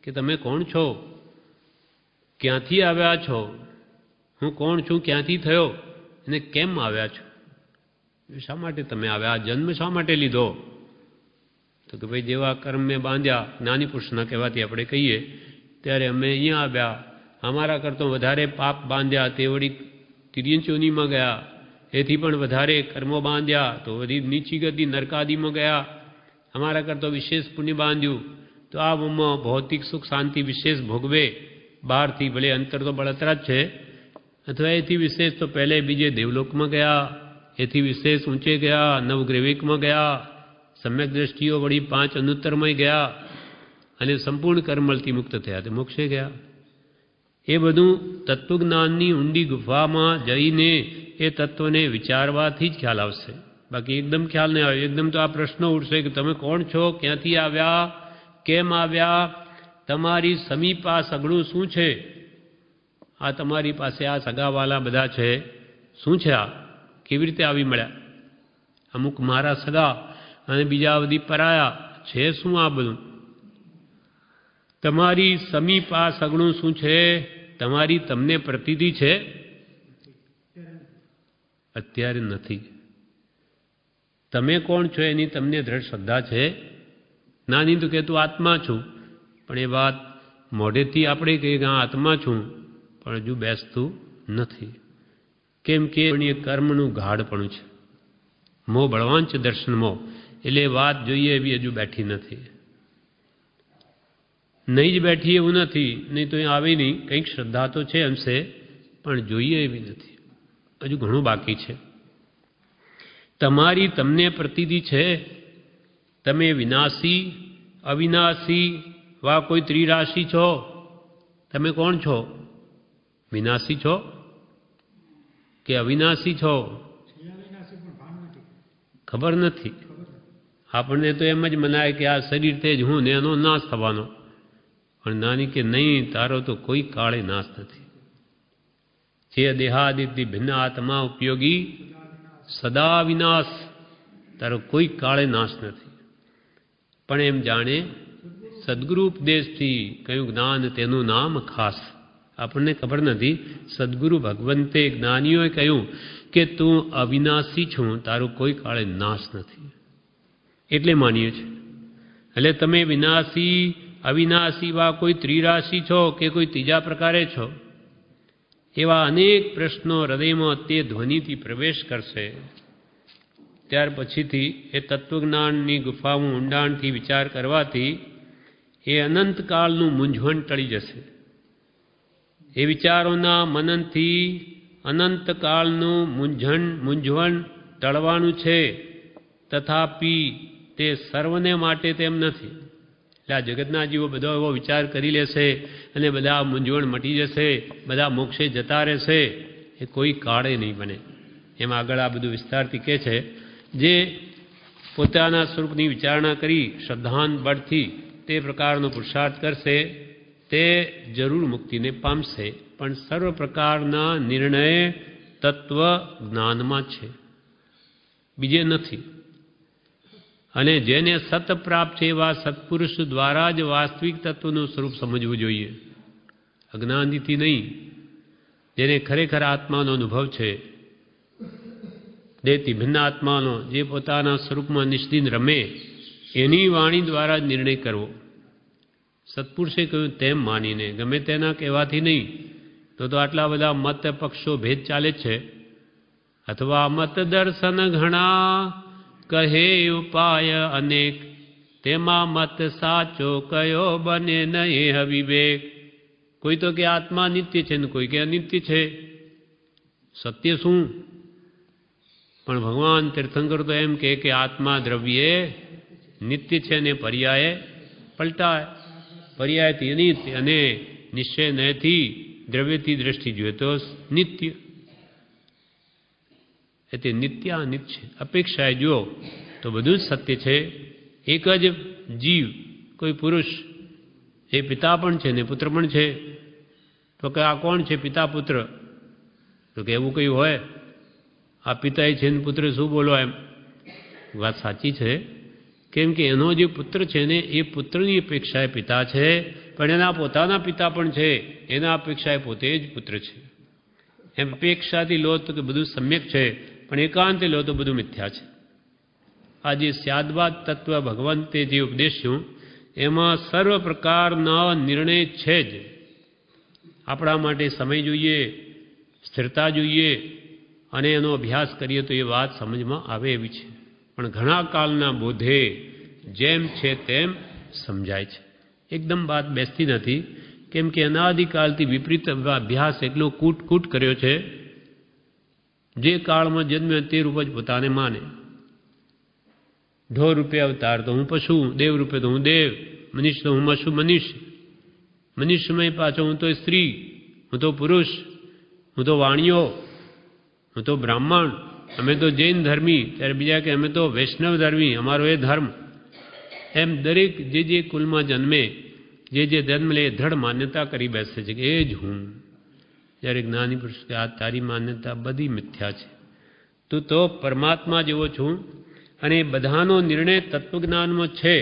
[SPEAKER 1] કે તમે કોણ છો, ક્યાંથી આવ્યા છો, હું કોણ છું, ક્યાંથી થયો અને કેમ આવ્યા છો, શા માટે તમે આવ્યા, આ જન્મ શા માટે લીધો? તો કે ભાઈ જેવા કર્મ મેં બાંધ્યા, જ્ઞાની પુરુષના કહેવાથી આપણે કહીએ ત્યારે અમે અહીંયા આવ્યા અમારા કરતો વધારે પાપ બાંધ્યા તે વળી તિર્યંચોનીમાં ગયા, એથી પણ વધારે કર્મો બાંધ્યા તો વળી નીચી ગતિ નરકાદીમાં ગયા, અમારા કરતો વિશેષ પુણ્ય બાંધ્યું તો આ ભૌતિક સુખ શાંતિ વિશેષ ભોગવે, બહારથી ભલે અંતર તો બળતરા જ છે, અથવા એથી વિશેષ તો પહેલે બીજે દેવલોકમાં ગયા, એથી વિશેષ ઊંચે ગયા, નવગ્રવિકમાં ગયા, સમ્યક દ્રષ્ટિઓ વળી 5 અનુત્તરમાં ગયા અને સંપૂર્ણ કર્મલથી મુક્ત થયા તે મોક્ષે ગયા. એ બધું તત્વજ્ઞાનની ઊંડી ગુફામાં જઈને એ તત્વને વિચારવાથી જ ખ્યાલ આવશે, બાકી એકદમ ખ્યાલ નહીં આવે. એકદમ તો આ પ્રશ્ન ઉઠશે કે તમે કોણ છો, ક્યાંથી આવ્યા, કેમ આવ્યા, તમારી સમીપ આ સગડું શું છે, આ તમારી પાસે આ સગાવાલા બધા છે શું છે, આ કેવી રીતે આવી મળ્યા, અમુક મારા સગા અને બીજા બધી પરાયા છે શું, આ બધું તમારી સમીપ આ સગડું શું છે, તમારી તમને પ્રતીતિ છે અત્યારે નથી. તમે કોણ છો એની તમને દ્રઢ શ્રદ્ધા છે, નાની તો કે તું આત્મા છું, પણ એ વાત મોઢેથી આપણે કહીએ કે હા આત્મા છું, પણ હજુ બેસતું નથી. કેમ કે કર્મનું ગાઢપણું છે, મોહ બળવાન છે દર્શન મોહ, એટલે વાત જોઈએ એવી હજુ બેઠી નથી. નહીં જ બેઠી એવું નથી, નહીં તો આવી નહીં, કંઈક શ્રદ્ધા તો છે અંશે, પણ જોઈએ એવી નથી, હજુ ઘણું બાકી છે. તમારી તમને પ્રતીતિ છે તમે વિનાશી અવિનાશી વા કોઈ ત્રિરાશી છો, તમે કોણ છો, વિનાશી છો કે અવિનાશી છો ખબર નથી. આપણને તો એમ જ મનાય કે આ શરીર તે જ હું ને એનો નાશ થવાનો, પણ નાની કે નહીં, તારો તો કોઈ કાળે નાશ નથી. જે દેહાદિથી ભિન્ન આત્મા ઉપયોગી સદા વિનાશ, તારો કોઈ કાળે નાશ નથી. પણ એમ જાણે સદગુરુ ઉપદેશથી કયું જ્ઞાન તેનું નામ ખાસ, આપણને ખબર નથી. સદગુરુ ભગવંતે જ્ઞાનીઓએ કહ્યું કે તું અવિનાશી છું, તારું કોઈ કાળે નાશ નથી, એટલે માનીએ છીએ. એટલે તમે વિનાશી અવિનાશી વા કોઈ ત્રિરાશી છો કે કોઈ ત્રીજા પ્રકારે છો, એવા અનેક પ્રશ્નો હૃદયમાં તે ધ્વનિથી પ્રવેશ કરશે. ત્યાર પછીથી એ તત્વજ્ઞાનની ગુફામાં ઊંડાણથી વિચાર કરવાથી એ અનંતકાળનું મૂંઝવણ ટળી જશે. એ વિચારોના મનનથી અનંતકાળનું મૂંઝવણ ટળવાનું છે, તથાપી તે સર્વને માટે તેમ નથી. એટલે આ જગતના જીવો બધો એવો વિચાર કરી લેશે અને બધા મૂંઝવણ મટી જશે, બધા મોક્ષે જતા રહેશે, એ કોઈ કાળે નહીં બને. એમ આગળ આ બધું વિસ્તારથી કહે છે. જે પોતાના સ્વરૂપની વિચારણા કરી શ્રદ્ધાન બળથી તે પ્રકારનો પુરુષાર્થ કરશે તે જરૂર મુક્તિને પામશે, પણ સર્વ પ્રકારના નિર્ણય તત્વ જ્ઞાનમાં છે, બીજે નથી. અને જેને સત પ્રાપ્ત છે એવા સત્પુરુષ દ્વારા જ વાસ્તવિક તત્વનું સ્વરૂપ સમજવું જોઈએ, અજ્ઞાનથી નહીં. જેને ખરેખર આત્માનો અનુભવ છે, દેહથી ભિન્ન આત્માનો, જે પોતાના સ્વરૂપમાં નિષ્દિન રમે, એની વાણી દ્વારા જ નિર્ણય કરવો. સત્પુરુષે કહ્યું તેમ માનીને, ગમે તેના કહેવાથી નહીં. તો આટલા બધા મત પક્ષો ભેદ ચાલે છે. અથવા મત દર્શન ઘણા કહે ઉપાય અનેક, તેમાં મત સાચો કયો બને નહીં વિવેક. કોઈ તો કે આત્મા નિત્ય છે ને કોઈ કે અનિત્ય છે. સત્ય શું? પણ ભગવાન તીર્થંકર તો એમ કે આત્મા દ્રવ્ય નિત્ય છે ને પર્યાય પલટાય. પર્યાયથી અનિત્ય અને નિશ્ચય નયથી દ્રવ્યથી દ્રષ્ટિ જોઈએ તો નિત્ય. એટલે નિત્ય અનિત્ય છે. અપેક્ષાએ જુઓ તો બધું જ સત્ય છે. એક જ જીવ, કોઈ પુરુષ, એ પિતા પણ છે ને પુત્ર પણ છે. તો કે આ કોણ છે પિતા પુત્ર? તો કે એવું કયું હોય? આ પિતા છે ને પુત્ર શું બોલો એમ? વાત સાચી છે. કેમ કે એનો જે પુત્ર છે ને એ પુત્રની અપેક્ષાએ પિતા છે, પણ એના પોતાના પિતા પણ છે, એના અપેક્ષાએ પોતે જ પુત્ર છે. એમ અપેક્ષાથી લો તો કે બધું સમ્યક છે, પણ એકાંતે લો તો બધું મિથ્યા છે. આ જે સ્યાદવાદ તત્વ ભગવંતે જે ઉપદેશ્યું એમાં સર્વ પ્રકારના નિર્ણય છે જ. આપણા માટે સમય જોઈએ, સ્થિરતા જોઈએ અને એનો અભ્યાસ કરીએ તો એ વાત સમજમાં આવે એવી છે. પણ ઘણા કાળના બોધે જેમ છે તેમ સમજાય છે. એકદમ વાત બેસતી નથી, કેમ કે અનાદિકાળથી વિપરીત અભ્યાસ એટલો કૂટ કર્યો છે. જે કાળમાં જન્મ્યો તે રૂપ જ પોતાને માને. ઢોર રૂપે અવતાર તો હું પશુ, દેવ રૂપે તો હું દેવ, મનુષ્ય તો હું મનુષ્ય, મનુષ્યમય પાછો હું તો સ્ત્રી, હું તો પુરુષ, હું તો વાણિયો, હું તો બ્રાહ્મણ, અમે તો જૈન ધર્મી, ત્યારે બીજા કે અમે તો વૈષ્ણવ ધર્મી, અમારો એ ધર્મ. એમ દરેક જે કુલમાં જન્મે, જે જન્મ લે દ્રઢ માન્યતા કરી બેસે છે કે એ જ હું. જ્યારે જ્ઞાની પુરુષ કે આ તારી માન્યતા બધી મિથ્યા છે, તું તો પરમાત્મા જેવો છું અને બધાનો નિર્ણય તત્વજ્ઞાનમાં છે.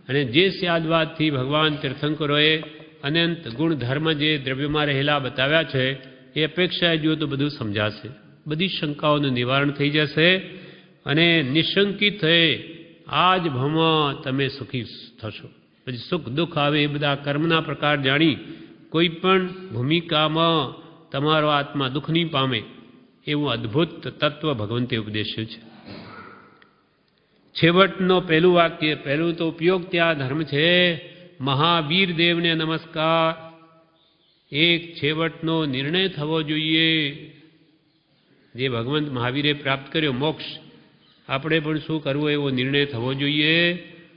[SPEAKER 1] અને જે સ્યાદવાદથી ભગવાન તીર્થંકરોએ અનંત ગુણ ધર્મ જે દ્રવ્યમાં રહેલા બતાવ્યા છે એ અપેક્ષાએ જુઓ તો બધું સમજાશે, બધી શંકાઓનું નિવારણ થઈ જશે અને નિશંકિત થઈ આ જ ભવમાં તમે સુખી થશો. પછી સુખ દુઃખ આવે એ બધા કર્મના પ્રકાર જાણી કોઈ પણ ભૂમિકામાં તમારો આત્મા દુઃખ નહીં પામે એવું અદ્ભુત તત્વ ભગવંતે ઉપદેશ્યું છે. છેવટનો પહેલું વાક્ય, પહેલું તો ઉપયોગ ત્યાં ધર્મ છે. મહાવીર દેવને નમસ્કાર. એક છેવટનો નિર્ણય થવો જોઈએ. જે ભગવંત મહાવીરે પ્રાપ્ત કર્યો મોક્ષ, આપણે પણ શું કરવું એવો નિર્ણય થવો જોઈએ.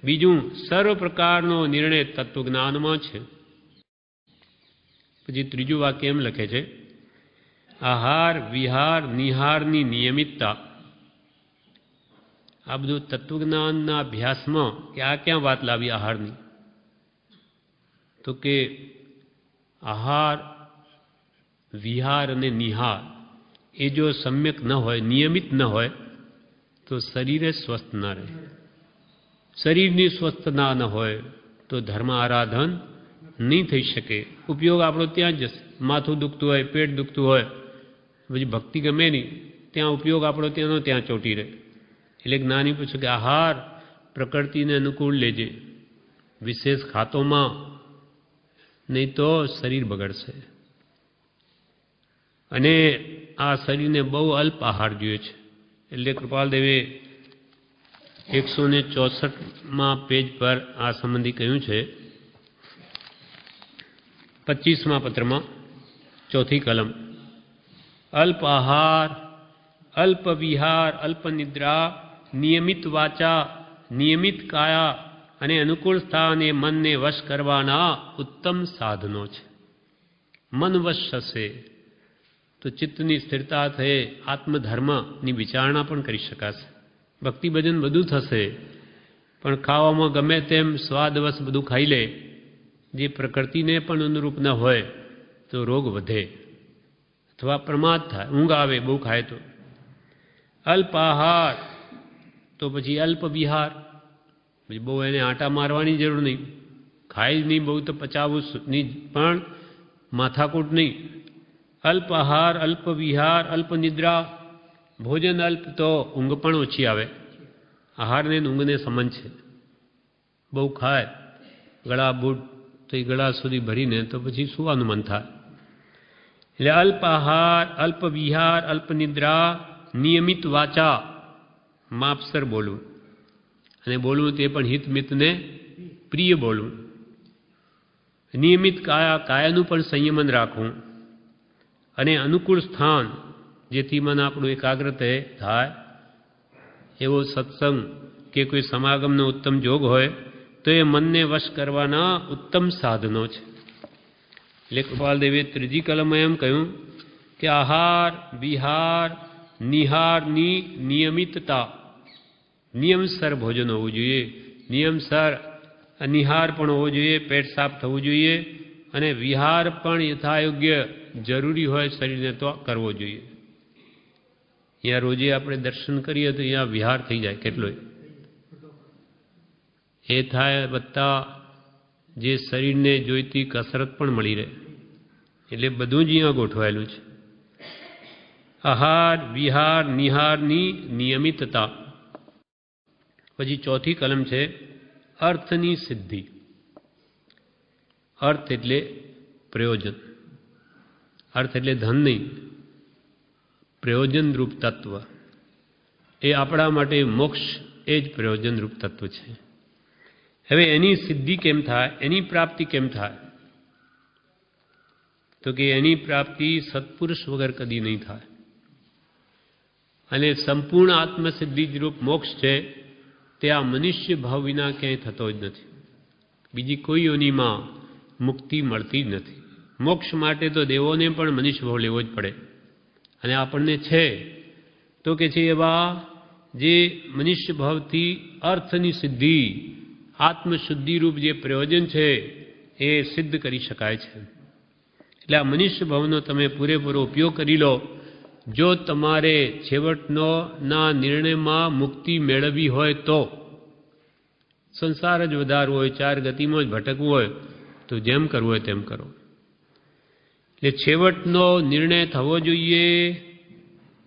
[SPEAKER 1] બીજું, સર્વ પ્રકારનો નિર્ણય તત્વજ્ઞાનમાં છે. પછી ત્રીજું વાક્ય એમ લખે છે, આહાર વિહાર નિહારની નિયમિતતા. આ બધું તત્વજ્ઞાનના અભ્યાસમાં કે આ ક્યાં વાત લાવી આહારની? તો કે આહાર વિહાર અને નિહાર એ જો સમ્યક ન હોય, નિયમિત ન હોય તો શરીરે સ્વસ્થ ન રહે. શરીરની સ્વસ્થતા ન હોય તો ધર્મ આરાધન નહીં થઈ શકે. ઉપયોગ આપણો ત્યાં જ જશે. માથું દુખતું હોય, પેટ દુખતું હોય, પછી ભક્તિ ગમે નહીં, ત્યાં ઉપયોગ આપણો ત્યાંનો ત્યાં ચોંટી રહે. એટલે જ્ઞાની પૂછ્યું કે આહાર પ્રકૃતિને અનુકૂળ લેજે, વિશેષ ખાતોમાં, નહીં તો શરીર બગડશે. અને આ શરીરને બહુ અલ્પ આહાર જોઈએ છે. એટલે કૃપાલદેવે 164માં પેજ પર આ સંબંધી કહ્યું છે. 25મા પત્રમાં ચોથી કલમ, અલ્પ આહાર, અલ્પ વિહાર, અલ્પ નિદ્રા, નિયમિત વાચા, નિયમિત કાયા અને અનુકૂળ સ્થાન એ મનને વશ કરવાના ઉત્તમ સાધનો છે. મન વશ થશે તો ચિત્તની સ્થિરતા થઈ આત્મધર્મની વિચારણા પણ કરી શકાશે. ભક્તિ ભજન બધું થશે, પણ ખાવામાં ગમે તેમ સ્વાદવશ બધું ખાઈ લે, જે પ્રકૃતિને પણ અનુરૂપ ન હોય તો રોગ વધે અથવા પ્રમાદ થાય, ઊંઘ આવે બહુ ખાય તો. અલ્પ આહાર તો પછી અલ્પ વિહાર, પછી બહુ એને આંટા મારવાની જરૂર નહીં, ખાય જ નહીં બહુ તો પચાવવું નહીં, પણ માથાકૂટ નહીં. અલ્પ આહાર, અલ્પ વિહાર, અલ્પ નિદ્રા, ભોજન અલ્પ તો ઊંઘ પણ ઓછી આવે. આહારને ઊંઘને સમાન છે. બહુ ખાય ગળા બૂટ તો એ ગળા સુધી ભરીને તો પછી સુવાનું મન થાય. એટલે અલ્પ આહાર, અલ્પ વિહાર, અલ્પ નિદ્રા, નિયમિત વાચા, માપસર બોલવું, અને બોલવું તે પણ હિતમિતને પ્રિય બોલવું. નિયમિત કાયા, કાયાનું પણ સંયમન રાખવું. અને અનુકૂળ સ્થાન, જેથી મન આપણું એકાગ્ર થાય એવો સત્સંગ કે કોઈ સમાગમનો ઉત્તમ જોગ હોય તો એ મનને વશ કરવાના ઉત્તમ સાધનો છે. એટલે કૃપાલદેવે ત્રીજી કલમમાં એમ કહ્યું કે આહાર વિહાર નિહારની નિયમિતતા, નિયમસર ભોજન હોવું જોઈએ, નિયમસર નિહાર પણ હોવો જોઈએ, પેટ સાફ થવું જોઈએ, અને વિહાર પણ યથાયોગ્ય જરૂરી હોય શરીરને તો કરવો જોઈએ. અહીંયા રોજે આપણે દર્શન કરીએ તો અહીંયા વિહાર થઈ જાય કેટલોય. એ થાય વત્તા જે શરીરને જોઈતી કસરત પણ મળી રહે. એટલે બધું જ અહીંયા ગોઠવાયેલું છે. આહાર વિહાર નિહારની નિયમિતતા. પછી ચોથી કલમ છે અર્થની સિદ્ધિ. અર્થ એટલે પ્રયોજન. અર્થ એટલે ધન નહીં, પ્રયોજનરૂપ તત્વ. એ આપણા માટે મોક્ષ એ જ પ્રયોજનરૂપ તત્વ છે. હવે એની સિદ્ધિ કેમ થાય, એની પ્રાપ્તિ કેમ થાય? તો કે એની પ્રાપ્તિ સત્પુરુષ વગર કદી નહીં થાય. અને સંપૂર્ણ આત્મસિદ્ધિરૂપ મોક્ષ છે તે આ મનુષ્ય ભાવ વિના ક્યાંય થતો જ નથી. બીજી કોઈ યોનિમાં મુક્તિ મળતી જ નથી. મોક્ષ માટે તો દેવોને પણ મનુષ્ય ભાવ લેવો જ પડે. અને આપણને છે તો કે છે એવા જે મનુષ્ય ભાવથી અર્થની સિદ્ધિ, આત્મશુદ્ધિરૂપ જે પ્રયોજન છે એ સિદ્ધ કરી શકાય છે. એટલે આ મનુષ્ય ભાવનો તમે પૂરેપૂરો ઉપયોગ કરી લો. જો તમારે છેવટના નિર્ણયમાં મુક્તિ મેળવવી હોય તો, સંસાર જ વધારવો હોય, ચાર ગતિમાં જ ભટકવું હોય તો જેમ કરવું હોય તેમ કરો. એટલે છેવટનો નિર્ણય થવો જોઈએ.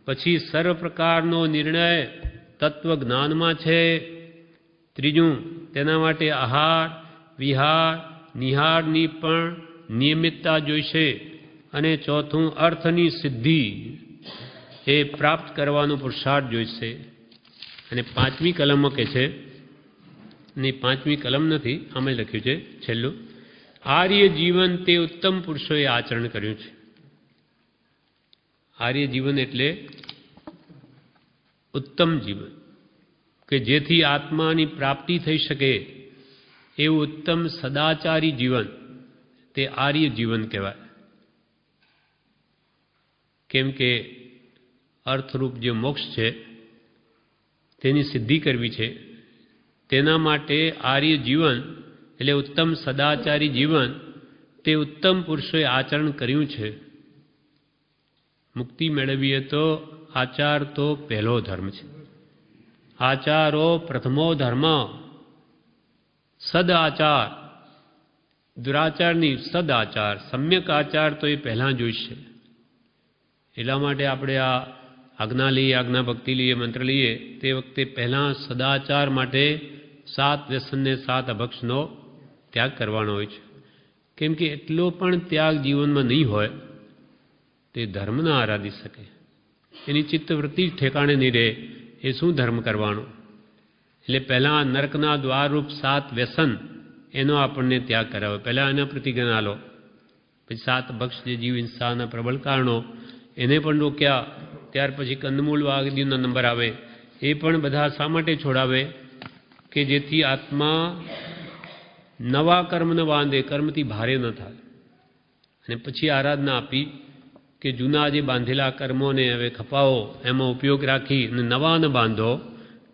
[SPEAKER 1] પછી સર્વ પ્રકારનો નિર્ણય તત્વ જ્ઞાનમાં છે. ત્રીજું, તેના માટે આહાર, વિહાર, નિહારની પણ નિયમિતતા જોઈશે. અને ચોથું, અર્થની સિદ્ધિ એ પ્રાપ્ત કરવાનો પુરુષાર્થ જોઈશે. અને પાંચમી કલમમાં કે છે, નહીં પાંચમી કલમ નથી, આમ જ લખ્યું છે છેલ્લું, આર્ય જીવન તે ઉત્તમ પુરુષોએ આચરણ કર્યું છે. આર્ય જીવન એટલે ઉત્તમ જીવન, કે જેથી આત્માની પ્રાપ્તિ થઈ શકે એવું ઉત્તમ સદાચારી જીવન તે આર્ય જીવન કહેવાય. કેમ કે અર્થરૂપ જે મોક્ષ છે તેની સિદ્ધિ કરવી છે. તેના માટે આર્ય જીવન એટલે ઉત્તમ સદાચારી જીવન તે ઉત્તમ પુરુષોએ આચરણ કર્યું છે. મુક્તિ મેળવીએ તો આચાર તો પહેલો ધર્મ છે. આચારો પ્રથમો ધર્મ. સદાચાર, દુરાચારની સદાચાર, સમ્યક આચાર તો એ પહેલાં જોઈશે. એટલા માટે આપણે આ આજ્ઞા લઈએ, આજ્ઞા ભક્તિ લઈએ, મંત્ર લઈએ તે વખતે પહેલાં સદાચાર માટે 7 વ્યસનને 7 અભક્ષનો ત્યાગ કરવાનો હોય છે. કેમ કે એટલો પણ ત્યાગ જીવનમાં નહીં હોય તે ધર્મ ના આરાધી શકે. એની ચિત્તવૃત્તિ જ ઠેકાણે નહીં રહે, એ શું ધર્મ કરવાનો? એટલે પહેલાં નરકના દ્વારરૂપ 7 વ્યસન એનો આપણને ત્યાગ કરાવે. પહેલાં એના પ્રતિજ્ઞા લો. પછી 7 ભક્ષ જે જીવ હિંસાના પ્રબળ કારણો એને પણ રોક્યા. ત્યાર પછી કંદમૂળ આદિનો નંબર આવે. એ પણ બધા શા માટે છોડાવે? કે જેથી આત્મા નવા કર્મ ન બાંધે, કર્મથી ભારે ન થાય. અને પછી આરાધના આપી કે જૂના જે બાંધેલા કર્મોને હવે ખપાવો, એમાં ઉપયોગ રાખી અને નવા ન બાંધો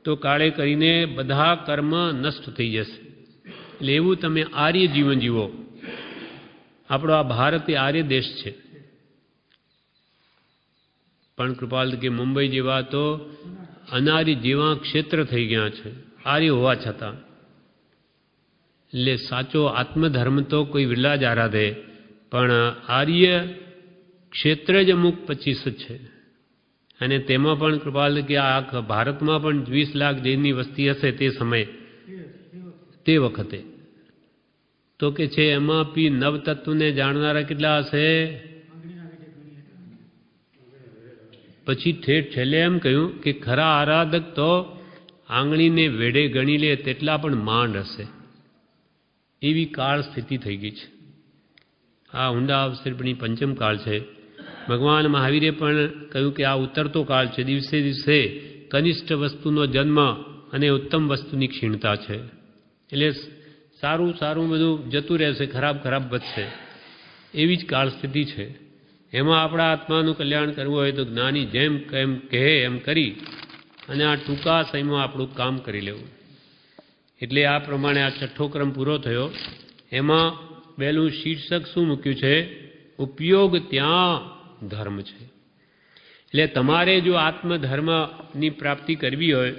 [SPEAKER 1] તો કાળે કરીને બધા કર્મ નષ્ટ થઈ જશે. એટલે એવું તમે આર્ય જીવન જીવો. આપણો આ ભારત એ આર્ય દેશ છે. પણ કૃપાલ કે મુંબઈ જેવા તો અનાર્ય જેવા ક્ષેત્ર થઈ ગયા છે આર્ય હોવા છતાં. એટલે સાચો આત્મધર્મ તો કોઈ વિરલા જ આરાધે, પણ આર્ય ક્ષેત્ર જ અમુક 25 છે. અને તેમાં પણ કૃપાલ કે આ ભારતમાં પણ 20 લાખ જૈનની વસ્તી હશે તે સમયે, તે વખતે તો કે છે એમાં પી નવતત્વને જાણનારા કેટલા હશે? પછી ઠેઠ છેલ્લે એમ કહ્યું કે ખરા આરાધક તો આંગળીને વેડે ગણી લે તેટલા પણ માંડ હશે. એવી કાળ સ્થિતિ થઈ ગઈ છે. આ ઊંડા અવસરપણી પંચમ કાળ છે. ભગવાન મહાવીરે પણ કહ્યું કે આ ઉતરતો કાળ છે. દિવસે દિવસે કનિષ્ઠ વસ્તુનો જન્મ અને ઉત્તમ વસ્તુની ક્ષીણતા છે. એટલે સારું સારું બધું જતું રહેશે, ખરાબ ખરાબ વધશે. એવી જ કાળ સ્થિતિ છે. એમાં આપણા આત્માનું કલ્યાણ કરવું હોય તો જ્ઞાની જેમ કેમ કહે એમ કરી અને આ ટૂંકા સમયમાં આપણું કામ કરી લેવું. એટલે આ પ્રમાણે આ 6થો ક્રમ પૂરો થયો. એમાં પહેલું શીર્ષક શું મૂક્યું છે? ઉપયોગ ત્યાં ધર્મ છે. એટલે તમારે જો આત્મધર્મની પ્રાપ્તિ કરવી હોય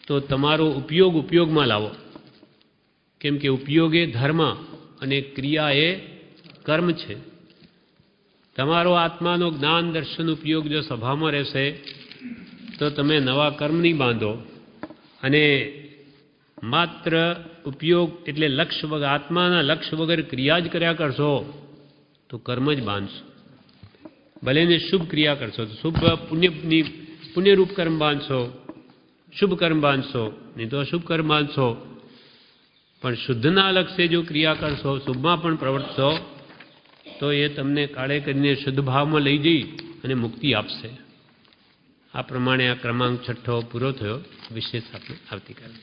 [SPEAKER 1] તો તમારો ઉપયોગ ઉપયોગમાં લાવો. કેમ કે ઉપયોગ એ ધર્મ અને ક્રિયા એ કર્મ છે. તમારો આત્માનો જ્ઞાન દર્શન ઉપયોગ જો સભામાં રહેશે તો તમે નવા કર્મ નહીં બાંધો. અને માત્ર ઉપયોગ એટલે લક્ષ્ય વગર, આત્માના લક્ષ્ય વગર ક્રિયા જ કર્યા કરશો તો કર્મ જ બાંધશો. ભલે ને શુભ ક્રિયા કરશો તો શુભ પુણ્યરૂપ કર્મ બાંધશો, શુભ કર્મ બાંધશો, નહીં તો અશુભ કર્મ બાંધશો. પણ શુદ્ધના લક્ષ્ય જો ક્રિયા કરશો, શુભમાં પણ પ્રવર્તશો, તો એ તમને કાળે કરીને શુદ્ધ ભાવમાં લઈ જઈ અને મુક્તિ આપશે. આ પ્રમાણે આ ક્રમાંક 6 પૂરો થયો. વિશેષ આપણે આવતીકાલે.